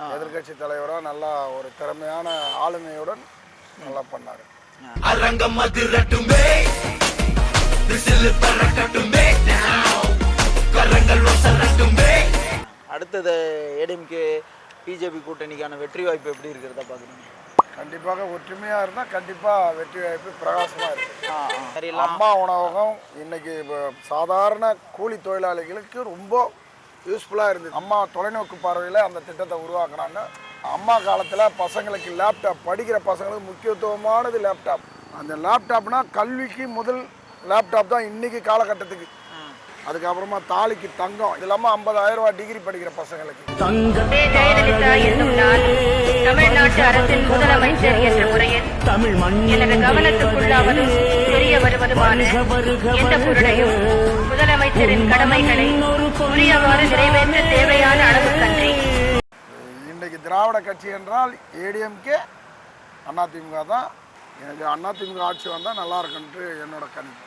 எதிர்கட்சி தலைவராக நல்லா ஒரு திறமையான ஆளுமையுடன் நல்லா பண்ணார். அடுத்தது ஏடிஎம்கே பிஜேபி கூட்டணிக்கான வெற்றி வாய்ப்பு எப்படி இருக்கிறதா பார்க்குறீங்க? கண்டிப்பாக ஒற்றுமையாக இருந்தால் கண்டிப்பாக வெற்றி வாய்ப்பு பிரகாசமாக இருக்குது. அம்மா உணவகம் இன்னைக்கு சாதாரண கூலி தொழிலாளிகளுக்கு ரொம்ப யூஸ்ஃபுல்லாக இருந்தது. அம்மா தொலைநோக்கு பார்வையில் அந்த திட்டத்தை உருவாக்குனாங்க. அம்மா காலத்தில் பசங்களுக்கு லேப்டாப், படிக்கிற பசங்களுக்கு முக்கியத்துவமானது லேப்டாப். அந்த லேப்டாப்னா கல்விக்கு முதல் லேப்டாப் தான் இன்றைக்கி காலகட்டத்துக்கு. அதுக்கப்புறமா தாலிக்கு தங்கம், இது இல்லாமல் 50,000 ரூபாய் டிகிரி படிக்கிற பசங்களுக்கு. ஜெயலலிதா என்னும் நான் தமிழ்நாட்டு அரசின் முதலமைச்சர் என்ற முறையில் எனது கவனத்துக்குள்ளாவதும் தெரிய வருவதுமான எந்த பொருளையும் முதலமைச்சரின் கடமைகளை உரியவாறு நிறைவேற்ற தேவையான அளவு கன்றி. இன்றைக்கு திராவிட கட்சி என்றால் ஏடிஎம்கே, அதிமுக தான். எனக்கு அதிமுக ஆட்சி வந்தால் நல்லா இருக்குன்ட்டு என்னோட கணிப்பு.